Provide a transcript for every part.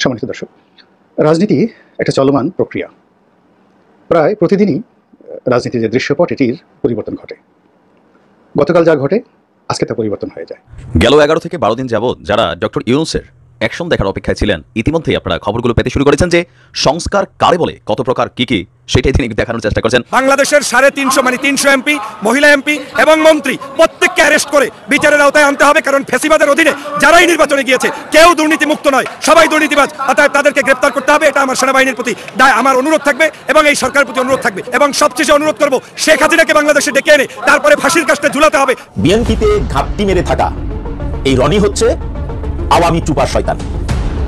সম্মানিত দর্শক, রাজনীতি একটা চলমান প্রক্রিয়া। প্রায় প্রতিদিনই রাজনীতির যে দৃশ্যপট এটির পরিবর্তন ঘটে। গতকাল যা ঘটে আজকে তা পরিবর্তন হয়ে যায়। গেল 11 থেকে 12 দিন যাবৎ যারা ডক্টর ইউনূসের অ্যাকশন দেখার অপেক্ষায় ছিলেন, ইতিমধ্যেই আপনারা খবরগুলো পেতে শুরু করেছেন যে সংস্কার কারে বলে, কত প্রকার কি সেটাই তিনি দেখানোর চেষ্টা করছেন। বাংলাদেশের 350 এমপি, মহিলা এমপি এবং মন্ত্রী প্রত্যেককে অ্যারেস্ট করে বিচারের আওতায় আনতে হবে, কারণ ফ্যাসিবাদের অধীনে যারাই নির্বাচনে গিয়েছে কেউ দুর্নীতিমুক্ত নয়, সবাই দুর্নীতিবাজ। অর্থাৎ তাদেরকে গ্রেপ্তার করতে হবে। এটা আমার সেনাবাহিনীর প্রতি আমার অনুরোধ থাকবে এবং এই সরকারের প্রতি অনুরোধ থাকবে। এবং সবচেয়ে অনুরোধ করব, শেখ হাসিনাকে বাংলাদেশে ডেকে এনে তারপরে ফাঁসির কাস্টে ঝুলাতে হবে। বিএনপিতে ঘাপটি মেরে থাকা এই রনি হচ্ছে আওয়ামী টুপার শয়তান।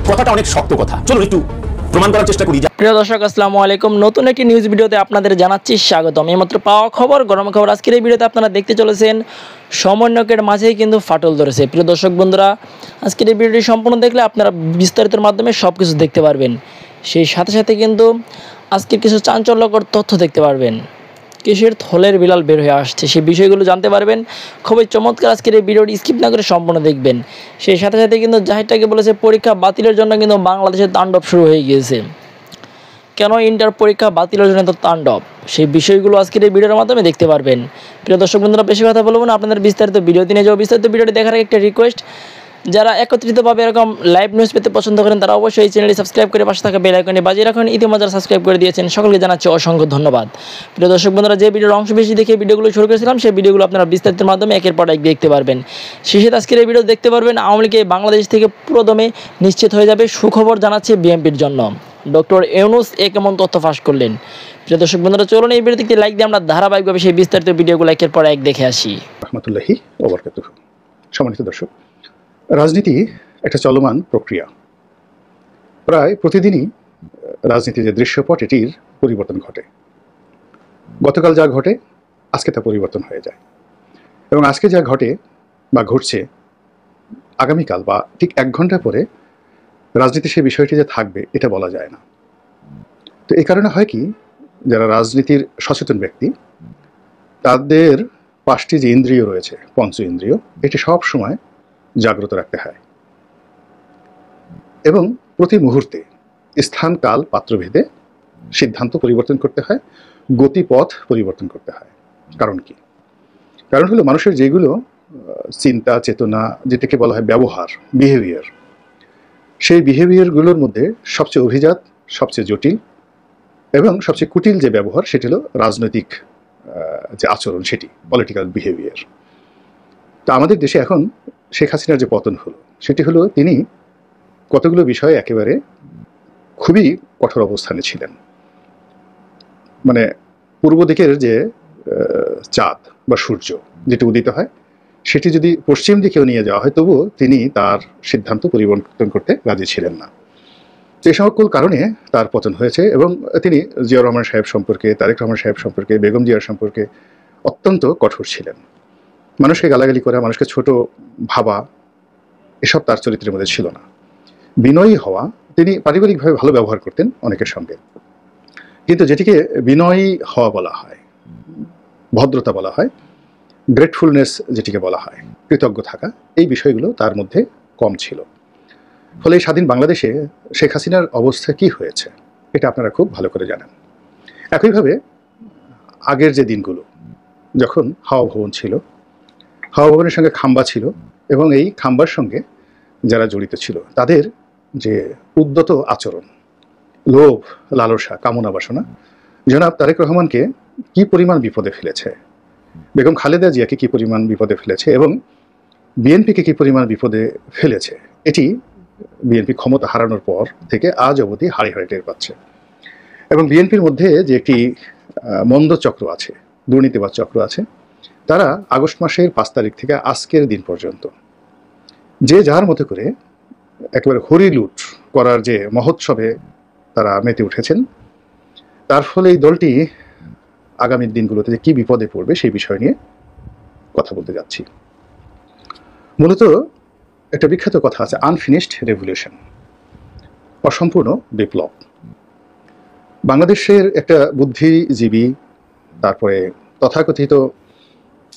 কথাটা অনেক শক্ত কথা, চলুন একটু প্রমাণ করার চেষ্টা করি। প্রিয় দর্শক, আসসালামু আলাইকুম। নতুন একটি নিউজ ভিডিওতে আপনাদের জানাচ্ছি স্বাগতম। এইমাত্র পাওয়া খবর, গরম খবর। আজকের এই ভিডিওতে আপনারা দেখতে চলেছেন সমন্বয়কের মাঝেই কিন্তু ফাটল ধরেছে। প্রিয় দর্শক বন্ধুরা, আজকের এই ভিডিওটি সম্পূর্ণ দেখলে আপনারা বিস্তারিতের মাধ্যমে সব কিছু দেখতে পারবেন। সেই সাথে সাথে কিন্তু আজকের কিছু চাঞ্চল্যকর তথ্য দেখতে পারবেন। কিসের থলের বিলাল বের হয়ে আসছে সেই বিষয়গুলো জানতে পারবেন। খুবই চমৎকার আজকের এই ভিডিওটি স্কিপ না করে সম্পূর্ণ দেখবেন। সেই সাথে সাথে কিন্তু জাহিরটাকে বলেছে পরীক্ষা বাতিলের জন্য কিন্তু বাংলাদেশের তাণ্ডব শুরু হয়ে গিয়েছে। কেন ইন্টার পরীক্ষা বাতিলের জন্য তো তাণ্ডব, সেই বিষয়গুলো আজকের এই ভিডিওর মাধ্যমে দেখতে পারবেন। প্রিয় দর্শক বন্ধুরা, বেশি কথা বলবো না, আপনাদের বিস্তারিত ভিডিওতে নিয়ে যাবো। বিস্তারিত ভিডিওটি দেখার একটা রিকোয়েস্ট, যারা একত্রিতভাবে এরকম লাইভ নিউজ পেতে পছন্দ করেন তারা অবশ্যই এই চ্যানেলটি সাবস্ক্রাইব করে পাশে থাকা বেল আইকনে বাজিয়ে রাখুন। ইতিমধ্যে যারা সাবস্ক্রাইব করে দিয়েছেন সকলকে জানাচ্ছি অসংখ্য ধন্যবাদ। প্রিয় দর্শক বন্ধুরা, যে ভিডিওর অংশ বেশি দেখে ভিডিওগুলো শুরু করেছিলাম সেই ভিডিওগুলো আপনারা বিস্তারিতের মাধ্যমে একের পর এক দেখতে পারবেন। শেষে আজকের এই ভিডিও দেখতে পারবেন আওয়ামী লীগ বাংলাদেশ থেকে পুরোদমে নিশ্চিত হয়ে যাবে। সুখবর জানাচ্ছে বিএনপির জন্য। ডক্টর ইউনূস কেমন তথ্য ফাঁস করলেন। প্রিয় দর্শক বন্ধুরা, চলুন এই ভিডিওতে একটি লাইক দিয়ে আমরা ধারাবাহিকভাবে সেই বিস্তারিত ভিডিওগুলো একের পর এক দেখে আসি। রাহমাতুল্লাহি ওয়া বারাকাতুহু। সম্মানিত দর্শক, রাজনীতি একটা চলমান প্রক্রিয়া। প্রায় প্রতিদিনই রাজনীতির যে দৃশ্যপট এটির পরিবর্তন ঘটে। গতকাল যা ঘটে আজকে তা পরিবর্তন হয়ে যায়, এবং আজকে যা ঘটে বা ঘটছে আগামীকাল বা ঠিক 1 ঘন্টা পরে রাজনীতি সেই বিষয়টি যে থাকবে এটা বলা যায় না। তো এই কারণে হয় কি, যারা রাজনীতির সচেতন ব্যক্তি তাদের 5টি যে ইন্দ্রিয় রয়েছে, পঞ্চ ইন্দ্রিয়, এটি সব সময় জাগ্রত রাখতে হয় এবং প্রতি মুহূর্তে স্থান কাল পাত্রভেদে সিদ্ধান্ত পরিবর্তন করতে হয়, গতিপথ পরিবর্তন করতে হয়। কারণ কি? কারণ হলো মানুষের যেগুলো চিন্তা চেতনা, যেটাকে বলা হয় ব্যবহার, বিহেভিয়ার, সেই বিহেভিয়ারগুলোর মধ্যে সবচেয়ে অভিজাত, সবচেয়ে জটিল এবং সবচেয়ে কুটিল যে ব্যবহার সেটি হলো রাজনৈতিক যে আচরণ, সেটি পলিটিক্যাল বিহেভিয়ার। তো আমাদের দেশে এখন শেখ হাসিনার যে পতন হলো সেটি হলো তিনি কতগুলো বিষয়ে একেবারে খুবই কঠোর অবস্থানে ছিলেন। মানে পূর্ব দিকের যে চাঁদ বা সূর্য যেটি উদিত হয় সেটি যদি পশ্চিম দিকেও নিয়ে যাওয়া হয় তবুও তিনি তার সিদ্ধান্ত পরিবর্তন করতে রাজি ছিলেন না। যে সকল কারণে তার পতন হয়েছে এবং তিনি জিয়াউর রহমান সাহেব সম্পর্কে, তারেক রহমান সাহেব সম্পর্কে, বেগম জিয়ার সম্পর্কে অত্যন্ত কঠোর ছিলেন। মানুষকে গালাগালি করা, মানুষকে ছোট ভাবা, এসব তার চরিত্রের মধ্যে ছিল না। বিনয়ী হওয়া, তিনি পারিবারিকভাবে ভালো ব্যবহার করতেন অনেকের সঙ্গে, কিন্তু যেটিকে বিনয়ী হওয়া বলা হয়, ভদ্রতা বলা হয়, গ্রেটফুলনেস যেটিকে বলা হয়, কৃতজ্ঞ থাকা, এই বিষয়গুলো তার মধ্যে কম ছিল। ফলে স্বাধীন বাংলাদেশে শেখ হাসিনার অবস্থা কি হয়েছে এটা আপনারা খুব ভালো করে জানেন। একইভাবে আগের যে দিনগুলো যখন হাওয়া ভবন ছিল, হাওয়া ভবনের সঙ্গে খাম্বা ছিল এবং এই খাম্বার সঙ্গে যারা জড়িত ছিল তাদের যে উদ্যত আচরণ, লোভ, লালসা, কামনা বাসনা জনাব তারেক রহমানকে কি পরিমাণ বিপদে ফেলেছে, বেগম খালেদা জিয়াকে কি পরিমাণ বিপদে ফেলেছে এবং বিএনপিকে কি পরিমাণ বিপদে ফেলেছে, এটি বিএনপি ক্ষমতা হারানোর পর থেকে আজ অবধি হাড়ে হাড়ে টের পাচ্ছে। এবং বিএনপির মধ্যে যে একটি মন্দ চক্র আছে, দুর্নীতিবাজ চক্র আছে, তারা আগস্ট মাসের 5 তারিখ থেকে আজকের দিন পর্যন্ত যে যার মতো করে একেবারে হরিলুট করার যে মহোৎসবে তারা মেতে উঠেছেন, তার ফলে এই দলটি আগামী দিনগুলোতে যে কী বিপদে পড়বে সেই বিষয় নিয়ে কথা বলতে যাচ্ছি। মূলত একটা বিখ্যাত কথা আছে, আনফিনিশড রেভলিউশন, অসম্পূর্ণ বিপ্লব। বাংলাদেশের একটা বুদ্ধিজীবী, তারপরে তথাকথিত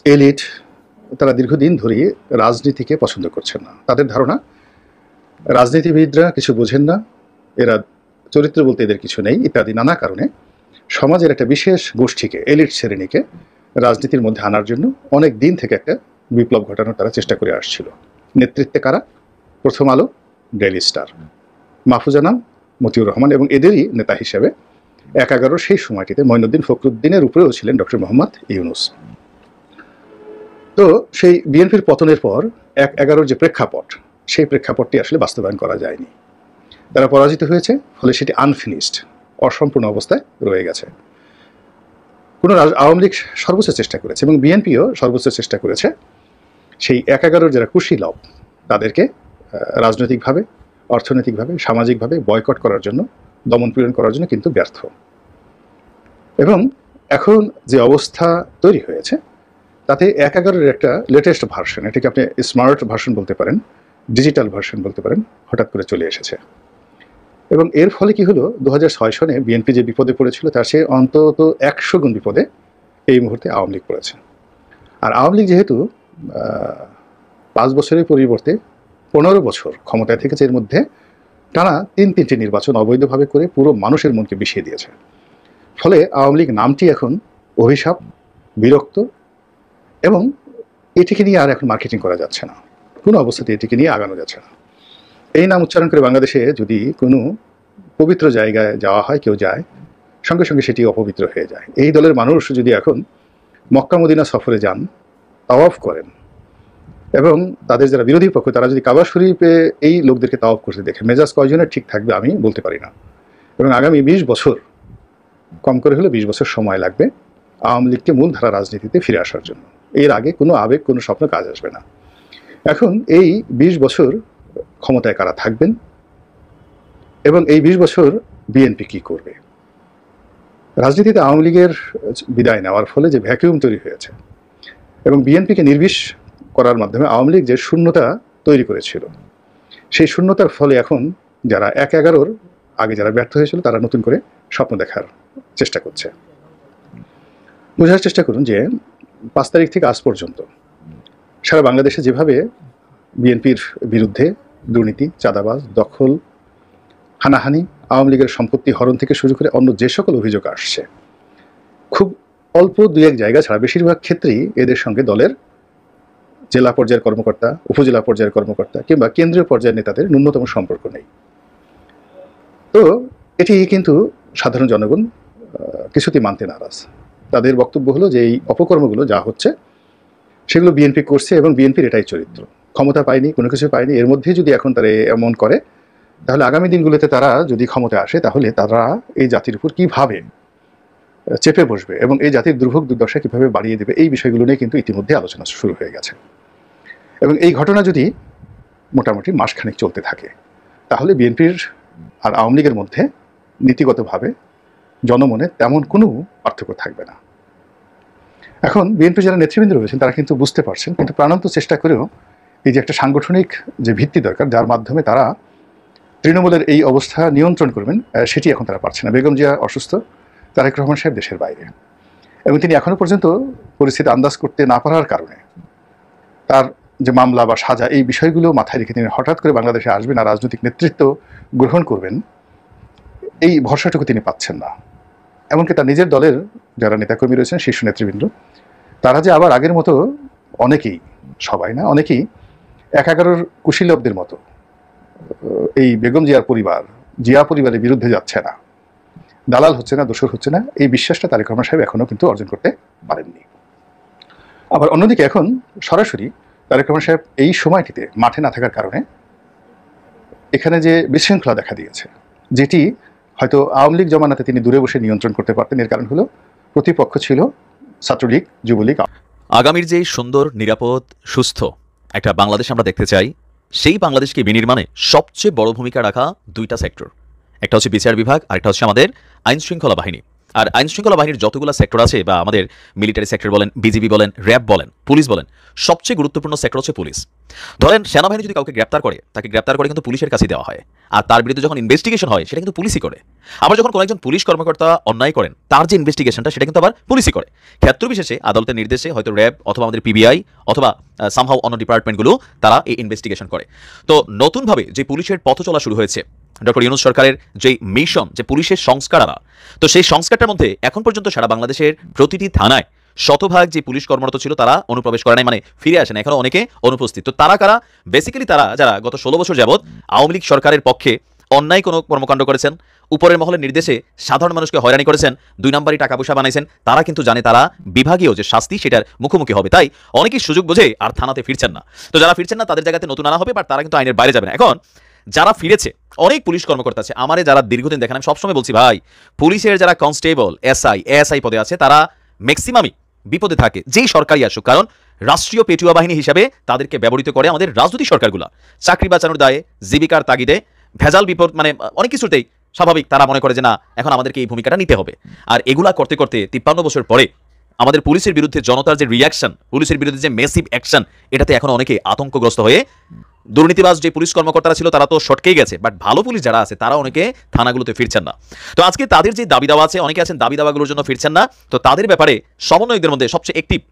এলিট, তারা দীর্ঘদিন ধরেই রাজনীতিকে পছন্দ করছেন না। তাদের ধারণা রাজনীতিবিদরা কিছু বোঝেন না, এরা চরিত্র বলতে এদের কিছু নেই ইত্যাদি নানা কারণে সমাজের একটা বিশেষ গোষ্ঠীকে এলিট শ্রেণীকে রাজনীতির মধ্যে আনার জন্য অনেক দিন থেকে একটা বিপ্লব ঘটানোর তারা চেষ্টা করে আসছিল। নেতৃত্বে কারা? প্রথম আলো, ডেইলি স্টার, মাহফুজা আনাম, মতিউর রহমান এবং এদেরই নেতা হিসেবে ১/১১ সেই সময়টিতে মঈনুদ্দিন ফখরুদ্দিনের উপরেও ছিলেন ডক্টর মোহাম্মদ ইউনূস। তো সেই বিএনপির পতনের পর ১/১১ যে প্রেক্ষাপট, সেই প্রেক্ষাপটটি আসলে বাস্তবায়ন করা যায়নি। তারা পরাজিত হয়েছে, ফলে সেটি আনফিনিশড, অসম্পূর্ণ অবস্থায় রয়ে গেছে। আওয়ামী লীগ সর্বোচ্চ চেষ্টা করেছে এবং বিএনপিও সর্বোচ্চ চেষ্টা করেছে সেই ১/১১ যারা কুশীলব তাদেরকে রাজনৈতিকভাবে, অর্থনৈতিকভাবে, সামাজিকভাবে বয়কট করার জন্য, দমনপীড়ন করার জন্য কিন্তু ব্যর্থ। এবং এখন যে অবস্থা তৈরি হয়েছে তাতে ১/১১ একটা লেটেস্ট ভার্সন, এটাকে আপনি স্মার্ট ভার্সন বলতে পারেন, ডিজিটাল ভার্সন বলতে পারেন, হঠাৎ করে চলে এসেছে। এবং এর ফলে কি হলো, ২০০৬ সনে বিএনপি যে বিপদে পড়েছিল তার সে অন্তত ১০০ গুণ বিপদে এই মুহূর্তে আওয়ামী লীগ পড়েছে। আর আওয়ামী লীগ যেহেতু ৫ বছরের পরিবর্তে ১৫ বছর ক্ষমতায় থেকেছে, এর মধ্যে টানা ৩টি নির্বাচন অবৈধভাবে করে পুরো মানুষের মনকে বিষিয়ে দিয়েছে। ফলে আওয়ামী লীগ নামটি এখন অভিশাপ, বিরক্ত, এবং এটিকে নিয়ে আর এখন মার্কেটিং করা যাচ্ছে না, কোনো অবস্থাতে এটিকে নিয়ে আগানো যাচ্ছে না। এই নাম উচ্চারণ করে বাংলাদেশে যদি কোনো পবিত্র জায়গায় যাওয়া হয়, কেউ যায়, সঙ্গে সঙ্গে সেটি অপবিত্র হয়ে যায়। এই দলের মানুষ যদি এখন মক্কা মদিনা সফরে যান, তাওয়াফ করেন, এবং তাদের যারা বিরোধী পক্ষ তারা যদি কাবা শরীফে এই লোকদেরকে তাওয়াফ করতে দেখে, মেজাজ কয়জনের ঠিক থাকবে আমি বলতে পারি না। এবং আগামী ২০ বছর, কম করে হলে ২০ বছর সময় লাগবে আওয়ামী লীগকে মূলধারা রাজনীতিতে ফিরে আসার জন্য। এর আগে কোনো আবেগ, কোনো স্বপ্ন কাজ আসবে না। এখন এই ২০ বছর ক্ষমতায় কারা থাকবেন এবং এই ২০ বছর বিএনপি কি করবে? রাজনীতিতে আওয়ামী লীগের বিদায় নেওয়ার ফলে যে ভ্যাকুয়াম তৈরি হয়েছে এবং বিএনপিকে নির্বিষ করার মাধ্যমে আওয়ামী লীগ যে শূন্যতা তৈরি করেছিল, সেই শূন্যতার ফলে এখন যারা ১/১১ আগে যারা ব্যর্থ হয়েছিল তারা নতুন করে স্বপ্ন দেখার চেষ্টা করছে। বোঝার চেষ্টা করুন যে ৫ তারিখ থেকে আজ পর্যন্ত সারা বাংলাদেশে যেভাবে বিএনপির বিরুদ্ধে দুর্নীতি, চাঁদাবাজ, দখল, হানাহানি, আওয়ামী লীগের সম্পত্তি হরণ থেকে শুরু করে অন্য যে সকল অভিযোগ আসছে, খুব অল্প ২-১ জায়গা ছাড়া বেশিরভাগ ক্ষেত্রেই এদের সঙ্গে দলের জেলা পর্যায়ের কর্মকর্তা, উপজেলা পর্যায়ের কর্মকর্তা কিংবা কেন্দ্রীয় পর্যায়ের নেতাদের ন্যূনতম সম্পর্ক নেই। তো এটি কিন্তু সাধারণ জনগণ কিছুতেই মানতে নারাজ। তাদের বক্তব্য হলো যে এই অপকর্মগুলো যা হচ্ছে সেগুলো বিএনপি করছে এবং বিএনপির এটাই চরিত্র। ক্ষমতা পায়নি, কোনো কিছু পায়নি, এর মধ্যেই যদি এখন তারা এমন করে, তাহলে আগামী দিনগুলোতে তারা যদি ক্ষমতায় আসে তাহলে তারা এই জাতির উপর কীভাবে চেপে বসবে এবং এই জাতির দুর্ভোগ দুর্দশা কীভাবে বাড়িয়ে দেবে, এই বিষয়গুলো নিয়ে কিন্তু ইতিমধ্যে আলোচনা শুরু হয়ে গেছে। এবং এই ঘটনা যদি মোটামুটি মাসখানেক চলতে থাকে তাহলে বিএনপির আর আওয়ামী লীগের মধ্যে নীতিগতভাবে জনমনে তেমন কোনো পার্থক্য থাকবে না। এখন বিএনপি যারা নেতৃবৃন্দ রয়েছেন তারা কিন্তু বুঝতে পারছেন, কিন্তু প্রাণান্ত চেষ্টা করেও এই যে একটা সাংগঠনিক যে ভিত্তি দরকার, যার মাধ্যমে তারা তৃণমূলের এই অবস্থা নিয়ন্ত্রণ করবেন, সেটি এখন তারা পারছে না। বেগম জিয়া অসুস্থ, তারেক রহমান সাহেব দেশের বাইরে, এবং তিনি এখনও পর্যন্ত পরিস্থিতি আন্দাজ করতে না পারার কারণে তার যে মামলা বা সাজা, এই বিষয়গুলো মাথায় রেখে তিনি হঠাৎ করে বাংলাদেশে আসবেন আর রাজনৈতিক নেতৃত্ব গ্রহণ করবেন, এই ভরসাটুকু তিনি পাচ্ছেন না। এমনকি তার নিজের দলের যারা নেতাকর্মী রয়েছেন, শীর্ষ নেতৃবৃন্দ, তারা যে আবার আগের মতো অনেকেই, সবাই না, অনেকেই ১/১১ কুশীলবদের মতো এই বেগম জিয়ার পরিবার, জিয়া পরিবারের বিরুদ্ধে যাচ্ছে না, দালাল হচ্ছে না, দোসর হচ্ছে না, এই বিশ্বাসটা তারেক রহমান সাহেব এখনও কিন্তু অর্জন করতে পারেননি। আবার অন্যদিকে এখন সরাসরি তারেক রহমান সাহেব এই সময়টিতে মাঠে না থাকার কারণে এখানে যে বিশৃঙ্খলা দেখা দিয়েছে, যেটি হয়তো আওয়ামী লীগ জমানাতে তিনি দূরে বসে নিয়ন্ত্রণ করতে পারতেন, এর কারণ হলো প্রতিপক্ষ ছিল ছাত্রলীগ, যুবলীগ। আগামীর যে সুন্দর, নিরাপদ, সুস্থ একটা বাংলাদেশ আমরা দেখতে চাই, সেই বাংলাদেশকে বিনির্মাণে সবচেয়ে বড় ভূমিকা রাখা দুইটা সেক্টর, একটা হচ্ছে বিচার বিভাগ আর একটা হচ্ছে আমাদের আইন শৃঙ্খলা বাহিনী। আর আইন শৃঙ্খলা বাহিনীর যতগুলো সেক্টর আছে, বা আমাদের মিলিটারি সেক্টর বলেন, বিজিবি বলেন, র্যাব বলেন, পুলিশ বলেন, সবচেয়ে গুরুত্বপূর্ণ সেক্টর হচ্ছে পুলিশ। ধরেন সেনাবাহিনী যদি কাউকে গ্রেপ্তার করে, তাকে গ্রেপ্তার করে কিন্তু পুলিশের কাছে দেওয়া হয়, আর তার বিরুদ্ধে যখন ইনভেস্টিগেশন হয় সেটা কিন্তু পুলিশই করে। আবার যখন কোনো একজন পুলিশ কর্মকর্তা অন্যায় করেন, তার যে ইনভেস্টিগেশনটা সেটা কিন্তু আবার পুলিশই করে। ক্ষেত্র বিশেষে আদালতের নির্দেশে হয়তো র্যাব অথবা আমাদের পিবিআই অথবা সামহাও অন্য ডিপার্টমেন্টগুলো তারা এই ইনভেস্টিগেশন করে। তো নতুনভাবে যে পুলিশের পথ চলা শুরু হয়েছে, ডক্টর ইউনূস সরকারের যে মিশন, যে পুলিশের সংস্কার আনা, তো সেই সংস্কারটার মধ্যে এখন পর্যন্ত সারা বাংলাদেশের প্রতিটি থানায় শতভাগ যে পুলিশ কর্মরত ছিল তারা অনুপ্রবেশ করে নাই, মানে ফিরে আসে না, এখনো অনেকে অনুপস্থিত। তো তারা কারা? বেসিক্যালি তারা যারা গত 16 বছর যাবৎ আওয়ামী লীগ সরকারের পক্ষে অন্যায় কোনো কর্মকাণ্ড করেছেন, উপরের মহলের নির্দেশে সাধারণ মানুষকে হয়রানি করেছেন, 2 নম্বরই টাকা পয়সা বানাইছেন, তারা কিন্তু জানে তারা বিভাগীয় যে শাস্তি সেটার মুখোমুখি হবে। তাই অনেকেই সুযোগ বুঝে আর থানাতে ফিরছেন না। তো যারা ফিরছেন না তাদের জায়গাতে নতুন আনা হবে, বাট তারা কিন্তু আইনের বাইরে যাবে না। এখন যারা ফিরেছে, অনেক পুলিশ কর্মকর্তা আছে আমারে যারা দীর্ঘদিন দেখেন, আমি সবসময় বলছি ভাই, পুলিশের যারা কনস্টেবল, এসআই, এএসআই পদে আছে তারা ম্যাক্সিমামই বিপদে থাকে, যেই সরকারই আসুক। কারণ রাষ্ট্রীয় পেটুয়া বাহিনী হিসাবে তাদেরকে ব্যবহৃত করে আমাদের রাজনৈতিক সরকারগুলো, চাকরি বাঁচানোর দায়ে, জীবিকার তাগিদে, ভেজাল বিপদ, মানে অনেক কিছুতেই স্বাভাবিক তারা মনে করে যে না, এখন আমাদেরকে এই ভূমিকাটা নিতে হবে। আর এগুলা করতে করতে 53 বছর পরে আমাদের পুলিশের বিরুদ্ধে জনতার যে রিয়াকশন, পুলিশের বিরুদ্ধে যে মেসিভ অ্যাকশন, এটাতে এখন অনেকে আতঙ্কগ্রস্ত হয়ে, দুর্নীতিবাজ যে পুলিশ কর্মকর্তারা ছিল তারা তো সটকেই গেছে, বাট ভালো পুলিশ যারা আছে তারা অনেকে থানাগুলোতে ফিরছেন না। তো আজকে তাদের যে দাবি দাওয়া আছে, অনেকে আছেন দাবি দাওয়াগুলোর জন্য ফিরছেন না, তো তাদের ব্যাপারে সমন্বয়কদের মধ্যে সবচেয়ে অ্যাক্টিভ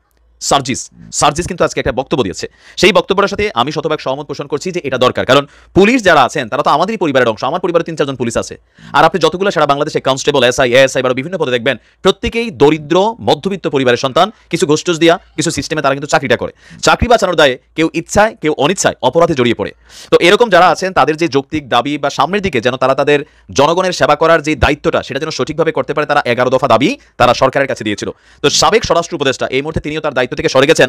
সার্জিস কিন্তু আজকে একটা বক্তব্য দিয়েছে। সেই বক্তব্যের সাথে আমি শতভাগ সহমত পোষণ করছি যে এটা দরকার, কারণ পুলিশ যারা আছেন তারা তো আমাদেরই পরিবারের অংশ। আমার পরিবারে 3-4 জন পুলিশ আছে, আর আপনি যতগুলো সারা বাংলাদেশে কনস্টেবল, এসআই, এএসআই বা বিভিন্ন পদে দেখবেন, প্রত্যেকেই দরিদ্র মধ্যবিত্ত পরিবারের সন্তান, কিছু ঘুষ দিয়া, কিছু সিস্টেমে তারা কিন্তু চাকরিটা করে। চাকরি বাঁচানোর দায়ে কেউ ইচ্ছায় কেউ অনিচ্ছায় অপরাধে জড়িয়ে পড়ে। তো এরকম যারা আছেন তাদের যে যৌক্তিক দাবি বা সামনের দিকে যেন তারা তাদের জনগণের সেবা করার যে দায়িত্বটা সেটা যেন সঠিকভাবে করতে পারে, তারা 11 দফা দাবি তারা সরকারের কাছে দিয়েছিল। তো সাবেক স্বরাষ্ট্র উপদেষ্টা এই মুহূর্তে তিনিও তার দায়িত্ব থেকে সরে গেছেন,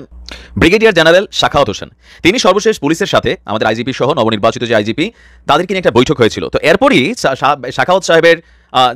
ব্রিগেডিয়ার জেনারেল শাখাওয়াত হোসেন। তিনি সর্বশেষ পুলিশের সাথে আমাদের আইজিপি সহ নবনির্বাচিত যে আইজিপি তাদেরকে নিয়ে একটা বৈঠক হয়েছিল। তো এরপরই শাখাওয়াত সাহেবের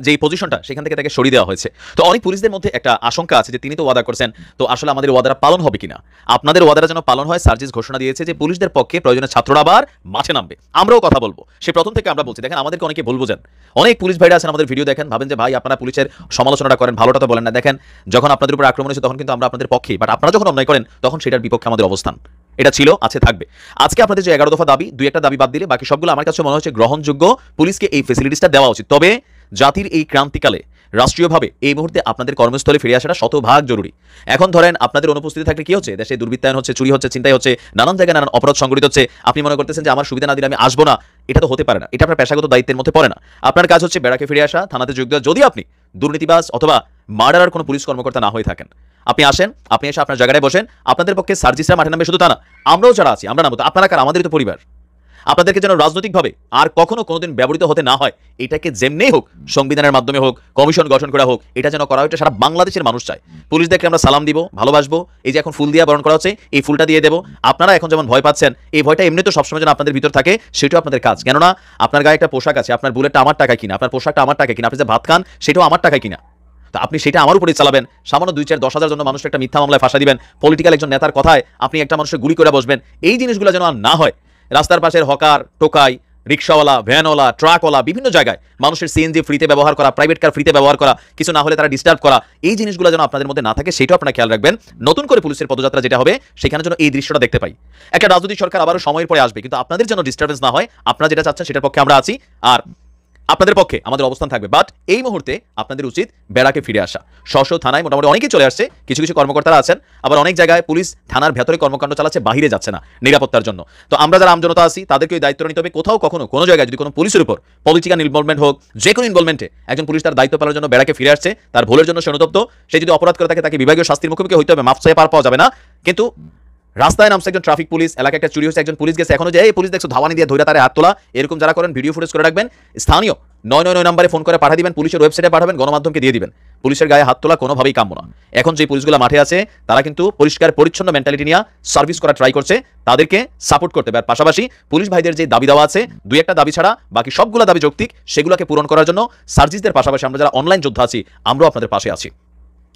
যে পজিশনটা সেখান থেকে তাকে সরিয়ে দেওয়া হয়েছে। তো অনেক পুলিশদের মধ্যে একটা আশঙ্কা আছে যে তিনি তো ওয়াদা করছেন, তো আসলে আমাদের ওয়াদাটা পালন হবে কিনা। আপনাদের ওয়াদাটা যেন পালন হয়। সার্জিস ঘোষণা দিয়েছে যে পুলিশদের পক্ষে প্রয়োজনে ছাত্ররা আবার মাঠে নামবে। আমরাও কথা বলবো, সে প্রথম থেকে আমরা বলছি। দেখেন আমাদেরকে অনেকে ভুল বোঝেন, অনেক পুলিশ ভাইরা আছেন আমাদের ভিডিও দেখেন, ভাবেন যে ভাই আপনারা পুলিশের সমালোচনাটা করেন, ভালোটা তো বলেন না। দেখেন যখন আপনাদের উপর আক্রমণ হয়েছে তখন কিন্তু আমরা আপনাদের পক্ষেই, বাট আপনারা যখন অন্যায় করেন তখন সেটার বিপক্ষে আমাদের অবস্থান। এটা ছিল, আছে, থাকবে। আজকে আপনাদের যে 11 দফা দাবি, 2-1টা দাবি বাদ দিলে বাকি সবগুলো আমার কাছে মনে হচ্ছে গ্রহণযোগ্য। পুলিশকে এই ফেসিলিটিসটা দেওয়া উচিত। তবে জাতির এই ক্রান্তিকালে রাষ্ট্রীয়ভাবে এই মুহূর্তে আপনাদের কর্মস্থলে ফিরে আসাটা শতভাগ জরুরি। এখন ধরেন আপনাদের অনুপস্থিতি থাকলে কি হচ্ছে, দেশে দুর্বৃত্তায়ন হচ্ছে, চুরি হচ্ছে, চিন্তাই হচ্ছে, নানান জায়গায় নানান অপরাধ সংঘটিত হচ্ছে। আপনি মনে করতেছেন যে আমার সুবিধা না দিলে আমি আসবো না, এটা তো হতে পারে না। এটা আপনার পেশাগত দায়িত্বের মধ্যে পড়ে না। আপনার কাজ হচ্ছে বেড়াকে ফিরে আসা, থানাতে যোগ দেওয়া। যদি আপনি দুর্নীতিবাজ অথবা মার্ডারার কোনো পুলিশ কর্মকর্তা না হয়ে থাকেন, আপনি আসেন, আপনি এসে আপনার জায়গায় বসেন। আপনাদের পক্ষে সার্জিসরা মাঠে নামবে, শুধু তা না, আমরাও যারা আছি আমরা নামবো। আপনারা কার? আমাদেরই তো পরিবার। আপনাদেরকে যেন রাজনৈতিকভাবে আর কখনো কোনোদিন ব্যবহৃত হতে না হয়, এটাকে যেমনেই হোক, সংবিধানের মাধ্যমে হোক, কমিশন গঠন করা হোক, এটা যেন করা হয়। এটা সারা বাংলাদেশের মানুষ চায়। পুলিশদেরকে আমরা সালাম দিব, ভালোবাসবো। এই যে এখন ফুল দিয়ে বরণ করা হচ্ছে, এই ফুলটা দিয়ে দেবো। আপনারা এখন যেমন ভয় পাচ্ছেন, এই ভয়টা এমনি তো সবসময় যেন আপনাদের ভিতর থাকে, সেটাও আপনাদের কাজ। কেননা আপনার গায়ে একটা পোশাক আছে, আপনার বুলেটটা আমার টাকায় কিনা, আপনার পোশাকটা আমার টাকায় কিনা, আপনি যে ভাত খান সেটাও আমার টাকায় কিনা। তো আপনি সেটা আমার উপরেই চালাবেন। সামান্য 2-4-10,000 জন মানুষের একটা মিথ্যা মামলায় ফাঁসা দিবেন, পলিটিক্যাল একজন নেতার কথায় আপনি একটা মানুষের গুলি করে বসবেন। এই জিনিসগুলো যেন আর না হয়। রাস্তার পাশের হকার, টোকাই, রিক্সাওয়ালা, ভ্যানওয়ালা, ট্রাকওয়ালা, বিভিন্ন জায়গায় মানুষের সিএনজি ফ্রিতে ব্যবহার করা, প্রাইভেট কার ফ্রিতে ব্যবহার করা, কিছু না হলে তারা ডিস্টার্ব করা, এই জিনিসগুলো যেন আপনাদের মধ্যে না থাকে, সেটাও আপনারা খেয়াল রাখবেন। নতুন করে পুলিশের পদযাত্রা যেটা হবে সেখানে যেন এই দৃশ্যটা দেখতে পাই। একটা রাজনৈতিক সরকার আবারও সময়ের পরে আসবে, কিন্তু আপনাদের যেন ডিস্টার্বেন্স না হয়। আপনারা যেটা চাচ্ছেন সেটার পক্ষে আমরা আছি, আর আপনাদের পক্ষে আমাদের অবস্থান থাকবে। বাট এই মুহূর্তে আপনাদের উচিত বেড়াকে ফিরে আসা। স্ব থানায় মোটামুটি অনেকেই চলে আসছে, কিছু কিছু কর্মকর্তারা আছেন, আবার অনেক জায়গায় পুলিশ থানার ভেতরে কর্মকাণ্ড চালাচ্ছে, বাহিরে যাচ্ছে না নিরাপত্তার জন্য। তো আমরা যারা আমজনতা আছি তাদেরকে ওই দায়িত্ব নিতে হবে। কোথাও কখনো কোনো জায়গায় যদি কোনো পুলিশের উপর পলিটিক্যাল ইনভলভমেন্ট হোক, যে কোনো ইনভলভমেন্টে একজন পুলিশ তার দায়িত্ব পালনের জন্য বেড়াকে ফিরে আসছে, তার ভুলের জন্য সে অনুতপ্ত, সে যদি অপরাধ করে থাকে তাকে বিভাগীয় শাস্তির মুখোমুখি হইতে হবে, মাফ চাইয়ে পার পাওয়া যাবে না। কিন্তু রাস্তায় নামছে একজন ট্রাফিক পুলিশ, এলাকায় একটা চুরি হচ্ছে, একজন পুলিশ গেছে, এখনো যে এই পুলিশ দেখছো ধাওয়ানি দিয়ে ধরে তারে হাত তোলা, এরকম যারা করেন ভিডিও ফুটেজ করে রাখবেন। স্থানীয় 999 নম্বরে ফোন করে পাঠিয়ে দিবেন, পুলিশের ওয়েবসাইটে পাঠাবেন, গণমাধ্যমকে দিয়ে দিবেন। পুলিশের গায়ে হাত তোলা কোনোভাবেই কাম্য না। এখন যে পুলিশগুলো মাঠে আছে তারা কিন্তু পরিষ্কার পরিচ্ছন্ন মেন্টালিটি নিয়ে সার্ভিস করা ট্রাই করছে, তাদেরকে সাপোর্ট করতে হবে। আর পাশাপাশি পুলিশ ভাইদের যে দাবি দেওয়া আছে, 2-1টা দাবি ছাড়া বাকি সবগুলো দাবি যৌক্তিক, সেগুলোকে পূরণ করার জন্য সার্জিসদের পাশাপাশি আমরা যারা অনলাইন যোদ্ধা আছি আমরাও আপনাদের পাশে আছি।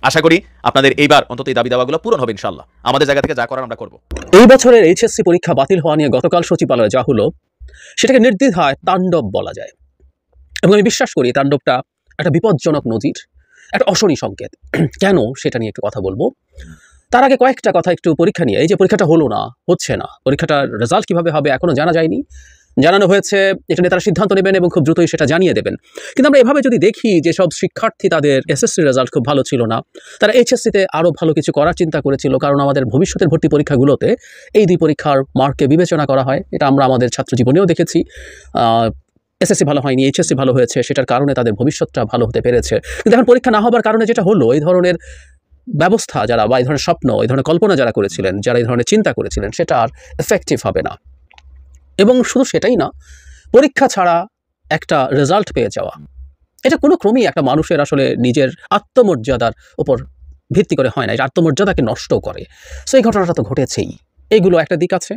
আশা করি আপনাদের এইবার অন্তত এই দাবি দাওয়াগুলো পূরণ হবে ইনশাআল্লাহ। আমাদের জায়গা থেকে যা করার আমরা করব। এই বছরের এইচএসসি পরীক্ষা বাতিল হওয়া নিয়ে গতকাল সচিবালয়ে যা হলো সেটাকে নির্দ্বিধায় তাণ্ডব বলা যায়, এবং আমি বিশ্বাস করি তাণ্ডবটা একটা বিপজ্জনক নজির, একটা অশনি সংকেত। কেন সেটা নিয়ে একটু কথা বলবো। তার আগে কয়েকটা কথা একটু পরীক্ষা নিয়ে। এই যে পরীক্ষাটা হলো না, হচ্ছে না, পরীক্ষাটার রেজাল্ট কিভাবে হবে এখনো জানা যায়নি। জানানো হয়েছে এটা নিয়ে তারা সিদ্ধান্ত নেবেন এবং খুব দ্রুতই সেটা জানিয়ে দেবেন। কিন্তু আমরা এভাবে যদি দেখি যে সব শিক্ষার্থী তাদের এসএসসি রেজাল্ট খুব ভালো ছিল না, তারা এইচএসসিতে আরও ভালো কিছু করার চিন্তা করেছিল, কারণ আমাদের ভবিষ্যতের ভর্তি পরীক্ষাগুলোতে এই 2 পরীক্ষার মার্ককে বিবেচনা করা হয়। এটা আমরা আমাদের ছাত্র জীবনেও দেখেছি। এসএসসি ভালো হয়নি, এইচএসসি ভালো হয়েছে, সেটার কারণে তাদের ভবিষ্যৎটা ভালো হতে পেরেছে। কিন্তু এখন পরীক্ষা না হবার কারণে যেটা হলো, এই ধরনের ব্যবস্থা যারা বা এই ধরনের স্বপ্ন, এই ধরনের কল্পনা যারা করেছিলেন, যারা এই ধরনের চিন্তা করেছিলেন, সেটা আর এফেক্টিভ হবে না। এবং শুধু সেটাই না, পরীক্ষা ছাড়া একটা রেজাল্ট পেয়ে যাওয়া, এটা কোনো ক্রমেই একটা মানুষের আসলে নিজের আত্মমর্যাদার উপর ভিত্তি করে হয় না, এটা আত্মমর্যাদাকে নষ্ট করে। সো এই ঘটনাটা তো ঘটেছেই। এইগুলো একটা দিক আছে।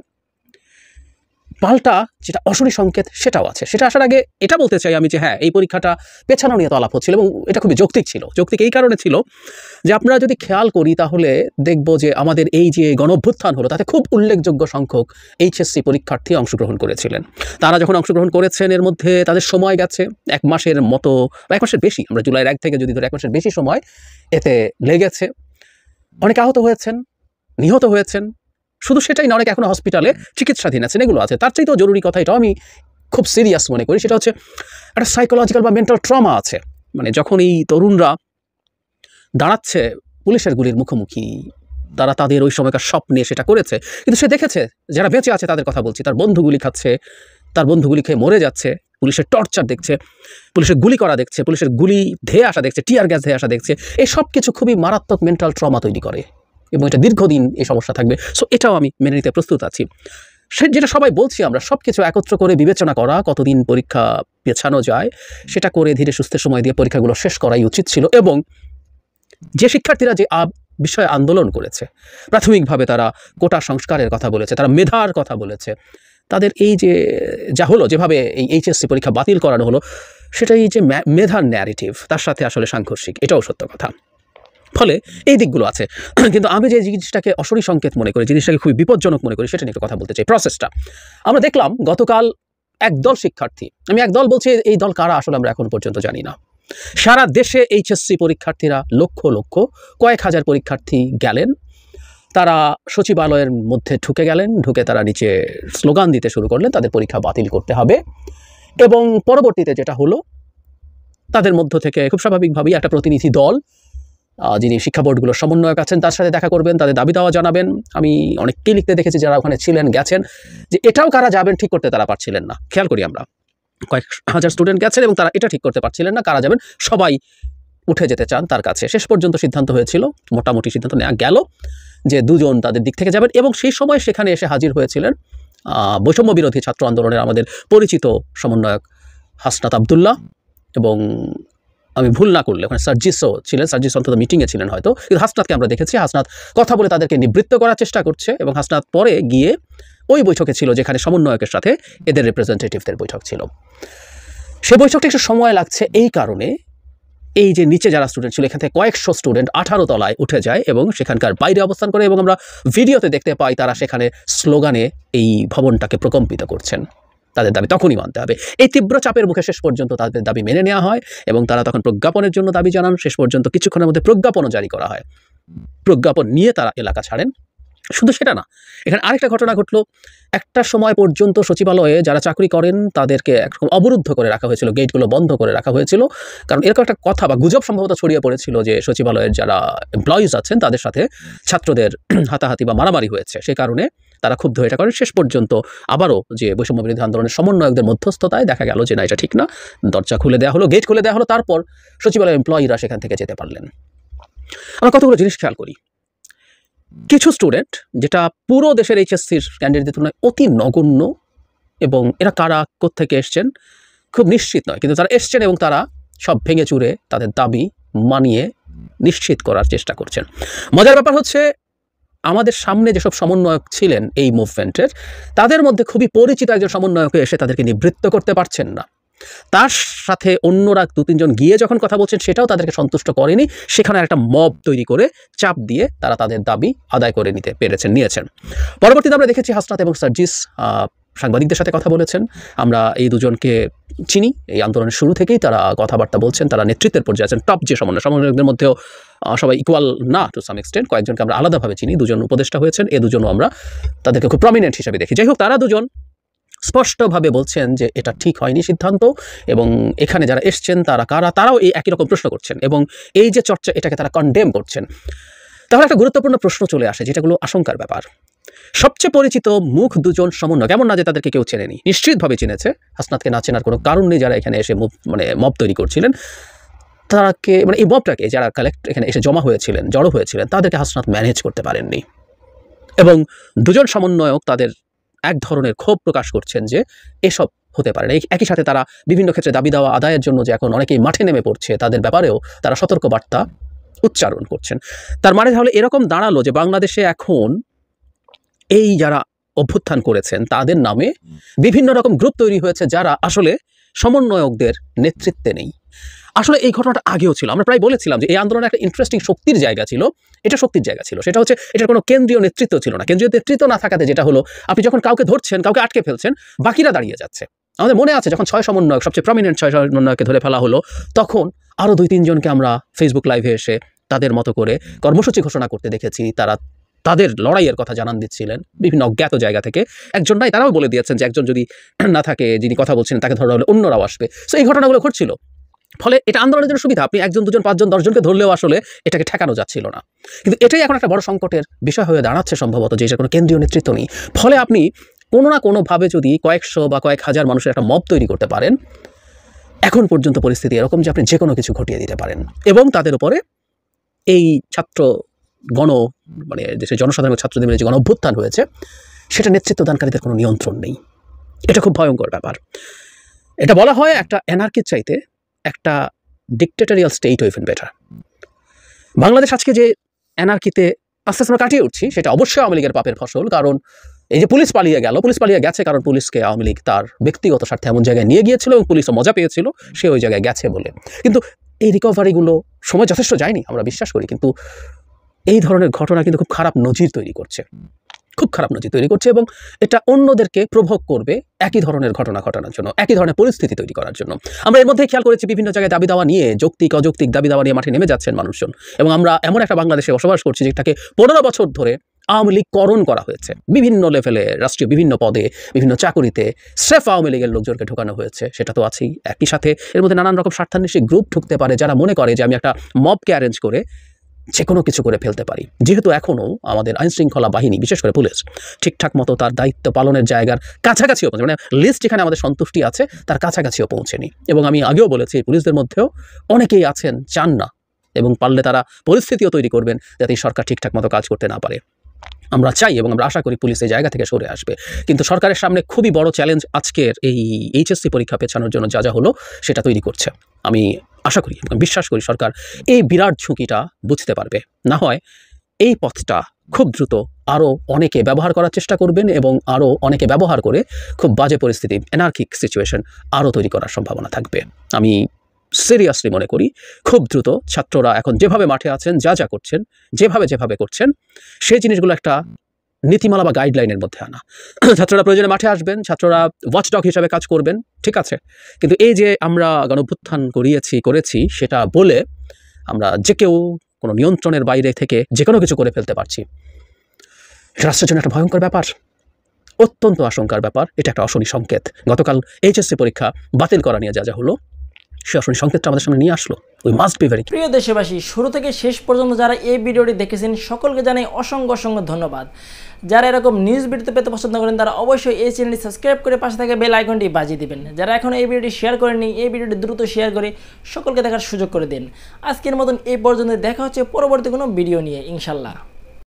পাল্টা যেটা অশনি সংকেত সেটাও আছে। সেটা আসার আগে এটা বলতে চাই আমি যে হ্যাঁ, এই পরীক্ষাটা পেছানো নিয়ে তো আলাপ হচ্ছিল এবং এটা খুবই যৌক্তিক ছিল। যৌক্তিক এই কারণে ছিল যে আপনারা যদি খেয়াল করি তাহলে দেখব যে আমাদের এই যে গণঅভ্যুত্থান হলো, তাতে খুব উল্লেখযোগ্য সংখ্যক এইচএসসি পরীক্ষার্থী অংশগ্রহণ করেছিলেন। তারা যখন অংশগ্রহণ করেছেন, এর মধ্যে তাদের সময় গেছে 1 মাসের মতো বা 1 মাসের বেশি, আমরা জুলাইয়ের 1 থেকে যদি ধরে 1 মাসের বেশি সময় এতে লেগেছে। অনেকে আহত হয়েছেন, নিহত হয়েছেন। শুধু সেটাই না, অনেকে এখনো হসপিটালে চিকিৎসাধীন আছেন। এগুলো আছে। তার চাইতেও জরুরি কথা, এটাও আমি খুব সিরিয়াস মনে করি, সেটা হচ্ছে একটা সাইকোলজিক্যাল বা মেন্টাল ট্রমা আছে। মানে যখন এই তরুণরা দাঁড়াচ্ছে পুলিশের গুলির মুখোমুখি, তারা তাদের ওই সময়কার স্বপ্নে সেটা করেছে, কিন্তু সে দেখেছে যারা বেঁচে আছে তাদের কথা বলছি, তার বন্ধু গুলি খাচ্ছে, তার বন্ধু গুলি খেয়ে মরে যাচ্ছে, পুলিশের টর্চার দেখছে, পুলিশের গুলি করা দেখছে, পুলিশের গুলি ধেয়ে আসা দেখছে, টিয়ার গ্যাস ধেয়ে আসা দেখছে। এই সব কিছু খুবই মারাত্মক মেন্টাল ট্রমা তৈরি করে এবং এটা দীর্ঘদিন এই সমস্যা থাকবে। সো এটাও আমি মেনে নিতে প্রস্তুত আছি। যেটা সবাই বলছি, আমরা সব কিছু একত্র করে বিবেচনা করা, কতদিন পরীক্ষা পেছানো যায় সেটা করে ধীরে সুস্থে সময় দিয়ে পরীক্ষাগুলো শেষ করাই উচিত ছিল। এবং যে শিক্ষার্থীরা যে বিষয়ে আন্দোলন করেছে, প্রাথমিকভাবে তারা কোটা সংস্কারের কথা বলেছে, তারা মেধার কথা বলেছে, তাদের এই যে যা হলো, যেভাবে এই এইচএসসি পরীক্ষা বাতিল করানো হলো, সেটাই যে মেধার ন্যারেটিভ, তার সাথে আসলে সাংঘর্ষিক, এটাও সত্য কথা। ফলে এই দিকগুলো আছে। কিন্তু আমি যে জিনিসটাকে অশনি সংকেত মনে করি, জিনিসটাকে খুবই বিপজ্জনক মনে করি, সেটা নিয়ে একটু কথা বলতে চাই। প্রসেসটা আমরা দেখলাম গতকাল একদল শিক্ষার্থী, আমি একদল বলছি, এই দল কারা আসলে আমরা এখন পর্যন্ত জানি না। সারা দেশে এইচএসসি পরীক্ষার্থীরা লক্ষ লক্ষ, কয়েক হাজার পরীক্ষার্থী গেলেন, তারা সচিবালয়ের মধ্যে ঢুকে গেলেন, ঢুকে তারা নিচে স্লোগান দিতে শুরু করলেন তাদের পরীক্ষা বাতিল করতে হবে। এবং পরবর্তীতে যেটা হলো, তাদের মধ্য থেকে খুব স্বাভাবিকভাবেই একটা প্রতিনিধি দল, যিনি শিক্ষা বোর্ডগুলোর সমন্বয়ক আছেন, তার সাথে দেখা করবেন, তাদের দাবি দাওয়া জানাবেন। আমি অনেককেই লিখতে দেখেছি যারা ওখানে ছিলেন, গেছেন, যে এটাও কারা যাবেন ঠিক করতে তারা পারছিলেন না। খেয়াল করি আমরা, কয়েক হাজার স্টুডেন্ট গেছেন এবং তারা এটা ঠিক করতে পারছিলেন না কারা যাবেন, সবাই উঠে যেতে চান তার কাছে। শেষ পর্যন্ত সিদ্ধান্ত হয়েছিল, মোটামুটি সিদ্ধান্ত নেওয়া গেল যে 2 জন তাদের দিক থেকে যাবেন। এবং সেই সময় সেখানে এসে হাজির হয়েছিলেন বৈষম্য বিরোধী ছাত্র আন্দোলনের আমাদের পরিচিত সমন্বয়ক হাসনাত আবদুল্লাহ, এবং আমি ভুল না করলে ওখানে সার্জিসও ছিলেন, সার্জিস অন্তত মিটিংয়ে ছিলেন হয়তো, কিন্তু হাসনাতকে আমরা দেখেছি। হাসনাত কথা বলে তাদেরকে নিবৃত্ত করার চেষ্টা করছে, এবং হাসনাত পরে গিয়ে ওই বৈঠকে ছিল যেখানে সমন্বয়কের সাথে এদের রিপ্রেজেন্টেটিভদের বৈঠক ছিল। সে বৈঠকটা একটু সময় লাগছে এই কারণে, এই যে নিচে যারা স্টুডেন্ট ছিল, এখান থেকে কয়েকশো স্টুডেন্ট 18 তলায় উঠে যায় এবং সেখানকার বাইরে অবস্থান করে, এবং আমরা ভিডিওতে দেখতে পাই তারা সেখানে স্লোগানে এই ভবনটাকে প্রকম্পিত করছেন। তাদের দাবি তখনই মানতে হবে। এই তীব্র চাপের মুখে শেষ পর্যন্ত তাদের দাবি মেনে নেওয়া হয় এবং তারা তখন প্রজ্ঞাপনের জন্য দাবি জানান। শেষ পর্যন্ত কিছুক্ষণের মধ্যে প্রজ্ঞাপনও জারি করা হয়। প্রজ্ঞাপন নিয়ে তারা এলাকা ছাড়েন। শুধু সেটা না, এখানে আরেকটা ঘটনা ঘটলো। একটা সময় পর্যন্ত সচিবালয়ে যারা চাকরি করেন তাদেরকে একরকম অবরুদ্ধ করে রাখা হয়েছিল, গেটগুলো বন্ধ করে রাখা হয়েছিল। কারণ এরকম একটা কথা বা গুজব সম্ভবত ছড়িয়ে পড়েছিল যে সচিবালয়ের যারা এমপ্লয়িজ আছেন তাদের সাথে ছাত্রদের হাতাহাতি বা মারামারি হয়েছে। সেই কারণে তারা ক্ষুব্ধ হয়ে এটা করেন। শেষ পর্যন্ত আবারও যে বৈষম্য বিরোধী আন্দোলনের সমন্বয়কদের মধ্যস্থতায় দেখা গেল যে না, এটা ঠিক না, দরজা খুলে দেওয়া হলো, গেট খুলে দেওয়া হলো, তারপর সচিবালয়ের এমপ্লয়িরা সেখান থেকে যেতে পারলেন। আমরা কতগুলো জিনিস খেয়াল করি। কিছু স্টুডেন্ট, যেটা পুরো দেশের এইচএসসির ক্যান্ডিডেটদের তুলনায় অতি নগণ্য, এবং এরা কারা কোত্থেকে এসছেন খুব নিশ্চিত নয়, কিন্তু তারা এসছেন এবং তারা সব ভেঙে চুরে তাদের দাবি মানিয়ে নিশ্চিত করার চেষ্টা করছেন। মজার ব্যাপার হচ্ছে, আমাদের সামনে যেসব সমন্বয়ক ছিলেন এই মুভমেন্টের, তাদের মধ্যে খুবই পরিচিত একজন সমন্বয়ক এসে তাদেরকে নিবৃত্ত করতে পারছেন না। তার সাথে অন্যরা 2-3 জন গিয়ে যখন কথা বলছেন, সেটাও তাদেরকে সন্তুষ্ট করেনি। সেখানে একটা মব তৈরি করে চাপ দিয়ে তারা তাদের দাবি আদায় করে নিয়েছেন। পরবর্তীতে আমরা দেখেছি হাসনাত এবং সার্জিস সাংবাদিকদের সাথে কথা বলেছেন। আমরা এই দুজনকে চিনি, এই আন্দোলনের শুরু থেকেই তারা কথাবার্তা বলছেন, তারা নেতৃত্বের পর্যায়ে আছেন। টপ যে সমন্বয়কদের মধ্যেও সবাই ইকুয়াল না, টু সাম এক্সটেন্ট কয়েকজনকে আমরা আলাদাভাবে চিনি। 2 জন উপদেষ্টা হয়েছেন, এই 2 জনও আমরা তাদেরকে খুব প্রমিনেন্ট হিসেবে দেখি। যাই হোক, তারা 2 জন স্পষ্টভাবে বলছেন যে এটা ঠিক হয়নি সিদ্ধান্ত, এবং এখানে যারা এসছেন তারা কারা, তারাও এই একই রকম প্রশ্ন করছেন, এবং এই যে চর্চা, এটাকে তারা কন্ডেম করছেন। তাহলে একটা গুরুত্বপূর্ণ প্রশ্ন চলে আসে, যেটাগুলো আশঙ্কার ব্যাপার, সবচেয়ে পরিচিত মুখ দুজন সমন্বয়, এমন না যে তাদেরকে কেউ চেনেনি, নিশ্চিতভাবে চিনেছে। হাসনাতকে না চেনার কোনো কারণ নেই। যারা এখানে এসে মব তৈরি করছিলেন তাকে, এই মবটাকে যারা এখানে এসে জড়ো হয়েছিলেন তাদেরকে হাসনাত ম্যানেজ করতে পারেননি। এবং দুজন সমন্বয়ক তাদের এক ধরনের ক্ষোভ প্রকাশ করছেন যে এসব হতে পারে না। একই সাথে তারা বিভিন্ন ক্ষেত্রে দাবি দেওয়া আদায়ের জন্য যে এখন অনেকেই মাঠে নেমে পড়ছে, তাদের ব্যাপারেও তারা সতর্কবার্তা উচ্চারণ করছেন। তার মানে তাহলে এরকম দাঁড়ালো যে বাংলাদেশে এখন এই যারা অভ্যুত্থান করেছেন তাদের নামে বিভিন্ন রকম গ্রুপ তৈরি হয়েছে যারা আসলে সমন্বয়কদের নেতৃত্বে নেই। আসলে এই ঘটনাটা আগেও ছিল। আমরা প্রায় বলেছিলাম যে এই আন্দোলনের একটা ইন্টারেস্টিং শক্তির জায়গা ছিল, এটা শক্তির জায়গা ছিল। সেটা হচ্ছে এটার কোনো কেন্দ্রীয় নেতৃত্ব ছিল না। কেন্দ্রীয় নেতৃত্ব না থাকাতে যেটা হলো, আপনি যখন কাউকে ধরছেন, কাউকে আটকে ফেলছেন, বাকিরা দাঁড়িয়ে যাচ্ছে। আমাদের মনে আছে যখন 6 সমন্বয়ক, সবচেয়ে প্রমিনেন্ট 6 সমন্বয়কে ধরে ফেলা হলো, তখন আরও 2-3 জনকে আমরা ফেসবুক লাইভে এসে তাদের মতো করে কর্মসূচি ঘোষণা করতে দেখেছি। তারা তাদের লড়াইয়ের কথা জানান দিচ্ছিলেন বিভিন্ন অজ্ঞাত জায়গা থেকে। একজন নাই, তারাও বলে দিয়েছেন যে একজন যদি না থাকে, যিনি কথা বলছেন, তাকে ধরা হলে অন্যরাও আসবে। সো এই ঘটনাগুলো ঘটছিল। ফলে এটা আন্দোলনের জন্য সুবিধা, আপনি 1 জন 2 জন 5 জন 10 জনকে ধরলেও আসলে এটাকে ঠেকানো যাচ্ছিল না। কিন্তু এটাই এখন একটা বড় সংকটের বিষয় হয়ে দাঁড়াচ্ছে সম্ভবত, যে এটা কোনো কেন্দ্রীয় নেতৃত্ব নেই। ফলে আপনি কোনো না কোনোভাবে যদি কয়েকশো বা কয়েক হাজার মানুষের একটা মব তৈরি করতে পারেন, এখন পর্যন্ত পরিস্থিতি এরকম যে আপনি যে কোনো কিছু ঘটিয়ে দিতে পারেন। এবং তাদের উপরে এই ছাত্র দেশের জনসাধারণ ছাত্রদের মিলে যে গণ অভ্যুত্থান হয়েছে, সেটা নেতৃত্ব দানকারীদের কোনো নিয়ন্ত্রণ নেই। এটা খুব ভয়ঙ্কর ব্যাপার। এটা বলা হয় একটা অ্যানার্কির চাইতে একটা ডিক্টেটরিয়াল স্টেট উইভেন বেটার। বাংলাদেশ আজকে যে অ্যানার্কিতে আস্তে আস্তে কাটিয়ে উঠছি, সেটা অবশ্যই আওয়ামী লীগের পাপের ফসল। কারণ এই যে পুলিশ পালিয়ে গেছে কারণ পুলিশকে আওয়ামী লীগ তার ব্যক্তিগত স্বার্থে এমন জায়গায় নিয়ে গিয়েছিল এবং পুলিশও মজা পেয়েছিল, সে ওই জায়গায় গেছে বলে। কিন্তু এই রিকভারিগুলো সময় যথেষ্ট যায়নি, আমরা বিশ্বাস করি। কিন্তু এই ধরনের ঘটনা কিন্তু খুব খারাপ নজির তৈরি করছে, এবং এটা অন্যদেরকে প্রভোগ করবে একই ধরনের ঘটনা ঘটানোর জন্য, একই ধরনের পরিস্থিতি তৈরি করার জন্য। আমরা এর মধ্যে খেয়াল করেছি বিভিন্ন জায়গায় দাবি দাওয়া নিয়ে, যৌক্তিক অযৌক্তিক দাবি দাওয়া নিয়ে মাঠে নেমে যাচ্ছেন মানুষজন। এবং আমরা এমন একটা বাংলাদেশে বসবাস করছি যেটাকে 15 বছর ধরে আওয়ামী লীগকরণ করা হয়েছে। বিভিন্ন লেভেলে, রাষ্ট্রীয় বিভিন্ন পদে, বিভিন্ন চাকুরিতে স্রেফ আওয়ামী লীগের লোকজনকে ঢোকানো হয়েছে, সেটা তো আছেই। একই সাথে এর মধ্যে নানান রকম স্বার্থান্বেষী গ্রুপ ঢুকতে পারে, যারা মনে করে যে আমি একটা মবকে অ্যারেঞ্জ করে যে কোনো কিছু করে ফেলতে পারি। যেহেতু এখনও আমাদের আইনশৃঙ্খলা বাহিনী, বিশেষ করে পুলিশ, ঠিকঠাক মতো তার দায়িত্ব পালনের জায়গার কাছাকাছিও পৌঁছে, লিস্ট যেখানে আমাদের সন্তুষ্টি আছে তার কাছাকাছিও পৌঁছেনি। এবং আমি আগেও বলেছি, পুলিশদের মধ্যেও অনেকেই আছেন চান না, এবং পারলে তারা পরিস্থিতিও তৈরি করবেন যাতে সরকার ঠিকঠাক মতো কাজ করতে না পারে। আমরা চাই এবং আমরা আশা করি পুলিশ এই জায়গা থেকে সরে আসবে। কিন্তু সরকারের সামনে খুবই বড় চ্যালেঞ্জ আজকের এই এইচএসসি পরীক্ষা পেছানোর জন্য যা হলো সেটা তৈরি করছে। আমি আশা করি এবং বিশ্বাস করি সরকার এই বিরাট ঝুঁকিটা বুঝতে পারবে। না হয় এই পথটা খুব দ্রুত আরও অনেকে ব্যবহার করার চেষ্টা করবেন, এবং আরও অনেকে ব্যবহার করে খুব বাজে পরিস্থিতি, অ্যানার্কিক সিচুয়েশন আরও তৈরি করার সম্ভাবনা থাকবে। আমি সিরিয়াসলি মনে করি খুব দ্রুত ছাত্ররা এখন যেভাবে মাঠে আছেন, যা করছেন, যেভাবে করছেন, সেই জিনিসগুলো একটা নীতিমালা বা গাইডলাইনের মধ্যে আনা। ছাত্ররা প্রয়োজনে মাঠে আসবেন, ছাত্ররা ওয়াচডগ হিসাবে কাজ করবেন, ঠিক আছে। কিন্তু এই যে আমরা গণঅভ্যুত্থান করেছি সেটা বলে আমরা যে কেউ কোনো নিয়ন্ত্রণের বাইরে থেকে যে কোনো কিছু করে ফেলতে পারছি, এটা রাষ্ট্রের জন্য একটা ভয়ঙ্কর ব্যাপার, অত্যন্ত আশঙ্কার ব্যাপার। এটা একটা অশনি সংকেত। গতকাল এইচএসসি পরীক্ষা বাতিল করা নিয়ে যা হলো, সে অশনি সংকেতটা আমাদের সামনে নিয়ে আসলো। We must be very. প্রিয় দেশবাসী, শুরু থেকে শেষ পর্যন্ত যারা এই ভিডিওটি দেখেছেন সকলকে জানাই অসংখ্য ধন্যবাদ। যারা এরকম নিউজ ভিডিও পেতে পছন্দ করেন তারা অবশ্যই এই চ্যানেলটি সাবস্ক্রাইব করে পাশে থাকা বেল আইকনটি বাজিয়ে দিবেন। যারা এখন এই ভিডিওটি শেয়ার করেননি, এই ভিডিওটি দ্রুত শেয়ার করে সকলকে দেখার সুযোগ করে দিন। আজকের মতন এই পর্যন্ত, দেখা হচ্ছে পরবর্তী কোনো ভিডিও নিয়ে ইনশাল্লাহ।